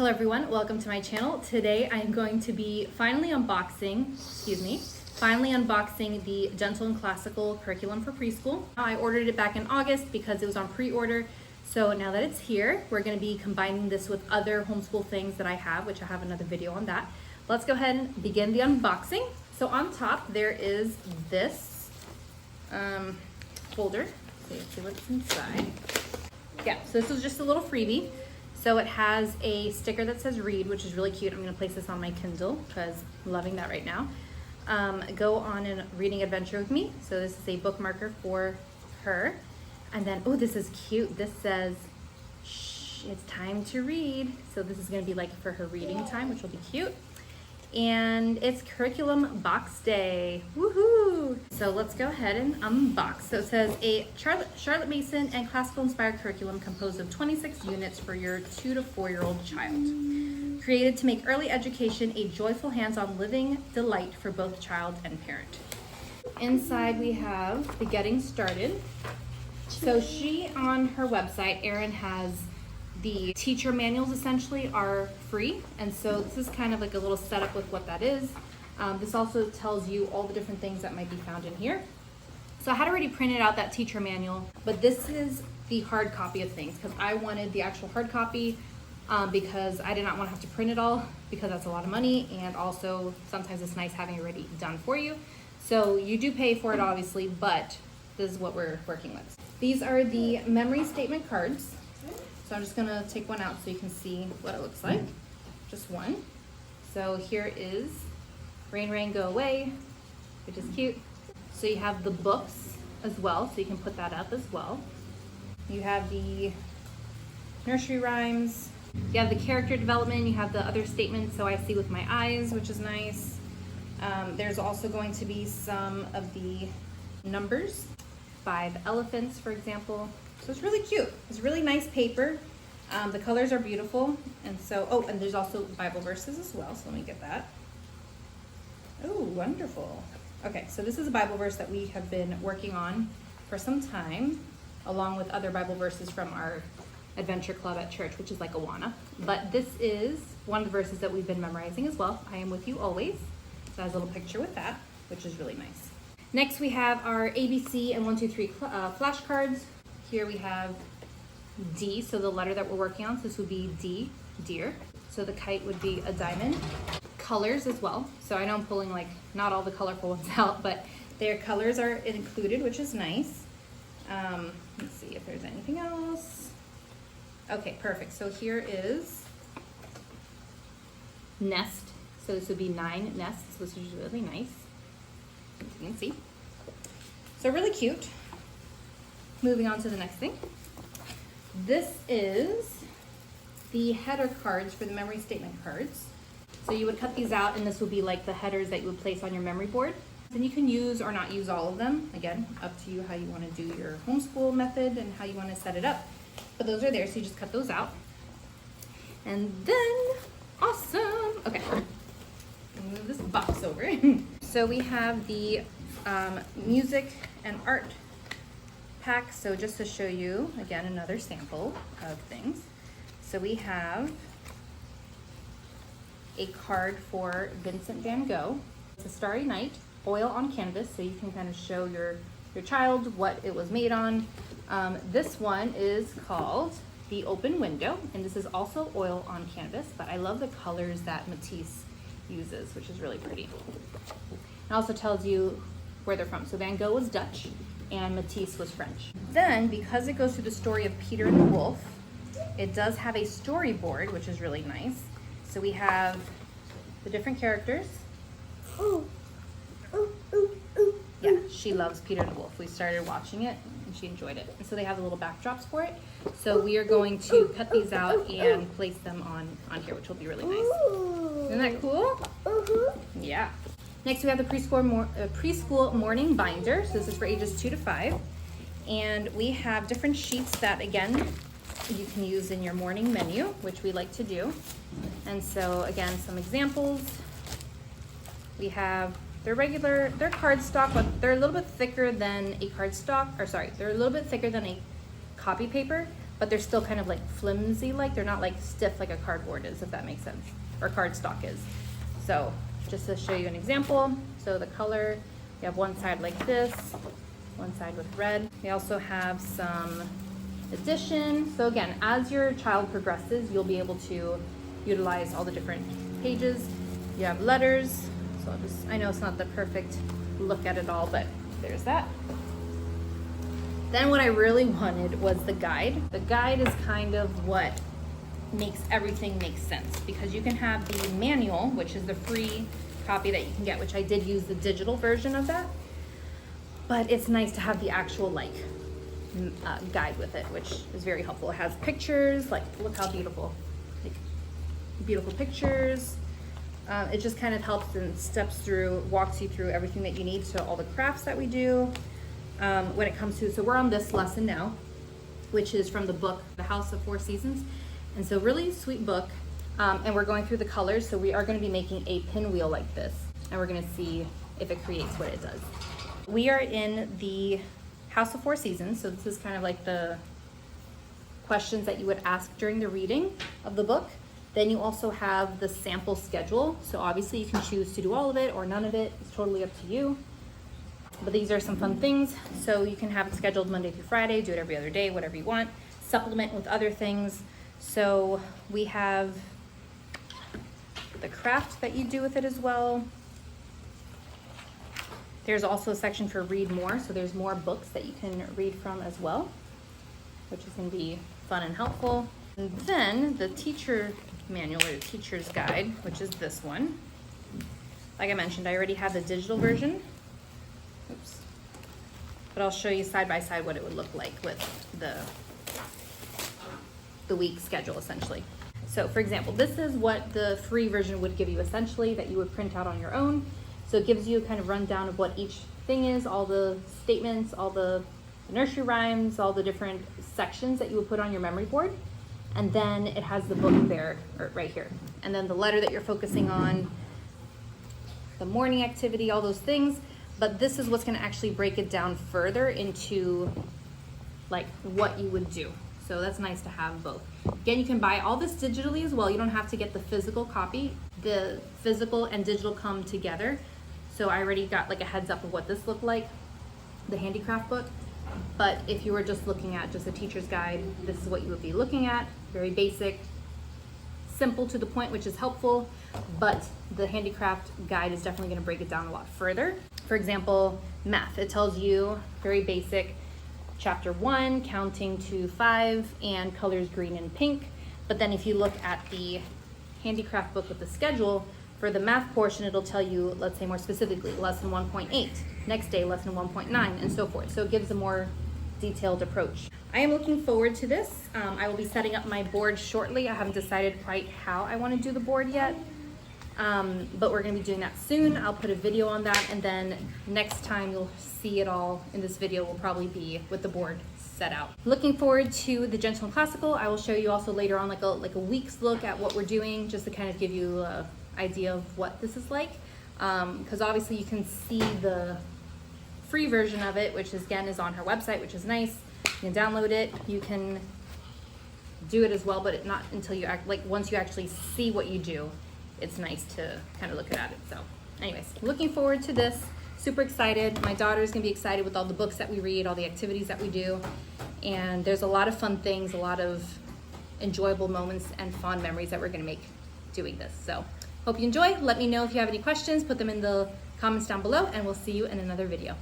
Hello everyone, welcome to my channel. Today I'm going to be finally unboxing the Gentle and Classical curriculum for preschool. I ordered it back in August because it was on pre-order. So now that it's here, we're going to be combining this with other homeschool things that I have, which I have another video on that. Let's go ahead and begin the unboxing. So on top there is this folder. Let's see what's inside. Yeah, so this was just a little freebie. So it has a sticker that says read, which is really cute. I'm gonna place this on my Kindle because I'm loving that right now. Go on a reading adventure with me. So this is a bookmarker for her. And then, oh, this is cute. This says, shh, it's time to read. So this is gonna be like for her reading time, which will be cute. And it's curriculum box day, woohoo! So let's go ahead and unbox. So it says a Charlotte Mason and classical inspired curriculum composed of 26 units for your 2 to 4-year-old child. Created to make early education a joyful hands-on living delight for both child and parent. Inside we have the getting started. So she, on her website, Erin, has the teacher manuals essentially are free, and so this is kind of like a little setup with what that is. This also tells you all the different things that might be found in here. So I had already printed out that teacher manual, but this is the hard copy of things because I wanted the actual hard copy because I did not want to have to print it all because that's a lot of money, and also sometimes it's nice having it already done for you. So you do pay for it obviously, but this is what we're working with. These are the memory statement cards. So I'm just gonna take one out so you can see what it looks like. Just one. So here is Rain, Rain, Go Away, which is cute. So you have the books as well, so you can put that up as well. You have the nursery rhymes. You have the character development. You have the other statements, so I see with my eyes, which is nice. There's also going to be some of the numbers. 5 elephants, for example. So it's really cute. It's really nice paper. The colors are beautiful. And so, oh, and there's also Bible verses as well. So let me get that. Oh, wonderful. Okay, so this is a Bible verse that we have been working on for some time, along with other Bible verses from our adventure club at church, which is like Awana. But this is one of the verses that we've been memorizing as well. I am with you always. So it has a little picture with that, which is really nice. Next, we have our ABC and 1, 2, 3 flashcards. Here we have D, so the letter that we're working on. So this would be D, deer. So the kite would be a diamond. Colors as well. So I know I'm pulling like not all the colorful ones out, but their colors are included, which is nice. Let's see if there's anything else. Okay, perfect. So here is nest. So this would be 9 nests, which is really nice. As you can see. So really cute. Moving on to the next thing. This is the header cards for the memory statement cards. So you would cut these out, and this would be like the headers that you would place on your memory board. Then you can use or not use all of them. Again, up to you how you want to do your homeschool method and how you want to set it up. But those are there, so you just cut those out. And then, awesome. Okay, move this box over. So we have the music and art pack. So just to show you, again, another sample of things. So we have a card for Vincent van Gogh. It's a Starry Night, oil on canvas, so you can kind of show your child what it was made on. This one is called The Open Window, and this is also oil on canvas, but I love the colors that Matisse uses, which is really pretty. It also tells you where they're from. So Van Gogh was Dutch and Matisse was French. Then, because it goes through the story of Peter and the Wolf, it does have a storyboard, which is really nice. So we have the different characters. Yeah, she loves Peter and the Wolf. We started watching it and she enjoyed it. And so they have the little backdrops for it. So we are going to cut these out and place them on here, which will be really nice. Isn't that cool? Yeah. Next, we have the preschool morning binder. So this is for ages 2 to 5. And we have different sheets that, again, you can use in your morning menu, which we like to do. And so, again, some examples. We have they're cardstock, but they're a little bit thicker than a cardstock, or sorry, they're a little bit thicker than a copy paper, but they're still kind of like flimsy, like they're not like stiff like a cardboard is, if that makes sense, or cardstock is. So just to show you an example, so the color, you have one side like this, one side with red. We also have some addition. So again, as your child progresses, you'll be able to utilize all the different pages. You have letters, so I know it's not the perfect look at it all, but there's that. Then what I really wanted was the guide. The guide is kind of what makes everything make sense, because you can have the manual, which is the free copy that you can get, which I did use the digital version of that, but it's nice to have the actual like guide with it, which is very helpful. It has pictures, like look how beautiful, like beautiful pictures. It just kind of helps and walks you through everything that you need. So all the crafts that we do when it comes to, so we're on this lesson now, which is from the book, The House of Four Seasons. And so really sweet book. And we're going through the colors. So we are going to be making a pinwheel like this, and we're going to see if it creates what it does. We are in the House of Four Seasons. So this is kind of like the questions that you would ask during the reading of the book. Then you also have the sample schedule. So obviously you can choose to do all of it or none of it. It's totally up to you. But these are some fun things. So you can have it scheduled Monday through Friday, do it every other day, whatever you want. Supplement with other things. So we have the craft that you do with it as well. There's also a section for read more. So there's more books that you can read from as well, which is going to be fun and helpful. And then the teacher manual, or the teacher's guide, which is this one. Like I mentioned, I already have the digital version. Oops. But I'll show you side by side what it would look like with the week schedule essentially. So for example, this is what the free version would give you essentially, that you would print out on your own. So it gives you a kind of rundown of what each thing is, all the statements, all the nursery rhymes, all the different sections that you would put on your memory board. And then it has the book there, or right here. And then the letter that you're focusing on, the morning activity, all those things. But this is what's going to actually break it down further into like what you would do. So that's nice to have both. Again, you can buy all this digitally as well. You don't have to get the physical copy. The physical and digital come together. So I already got like a heads up of what this looked like, the handicraft book. But if you were just looking at just a teacher's guide, this is what you would be looking at. Very basic, simple to the point, which is helpful, but the handicraft guide is definitely going to break it down a lot further. For example, math, it tells you very basic, chapter 1, counting to 5, and colors green and pink. But then if you look at the handicraft book with the schedule, for the math portion, it'll tell you, let's say more specifically, lesson 1.8, next day, lesson 1.9, and so forth. So it gives a more detailed approach. I am looking forward to this. I will be setting up my board shortly. I haven't decided quite how I want to do the board yet, but we're going to be doing that soon. I'll put a video on that, and then next time you'll see it all in this video will probably be with the board set out. Looking forward to the Gentle Classical. I will show you also later on like a week's look at what we're doing, just to kind of give you an idea of what this is like, because obviously you can see the free version of it, which is, again, is on her website, which is nice. You can download it, you can do it as well, but not until you once you actually see what you do, it's nice to kind of look at it. So anyways, looking forward to this, super excited. My daughter's gonna be excited with all the books that we read, all the activities that we do, and there's a lot of fun things, a lot of enjoyable moments and fond memories that we're gonna make doing this. So hope you enjoy. Let me know if you have any questions, put them in the comments down below, and we'll see you in another video.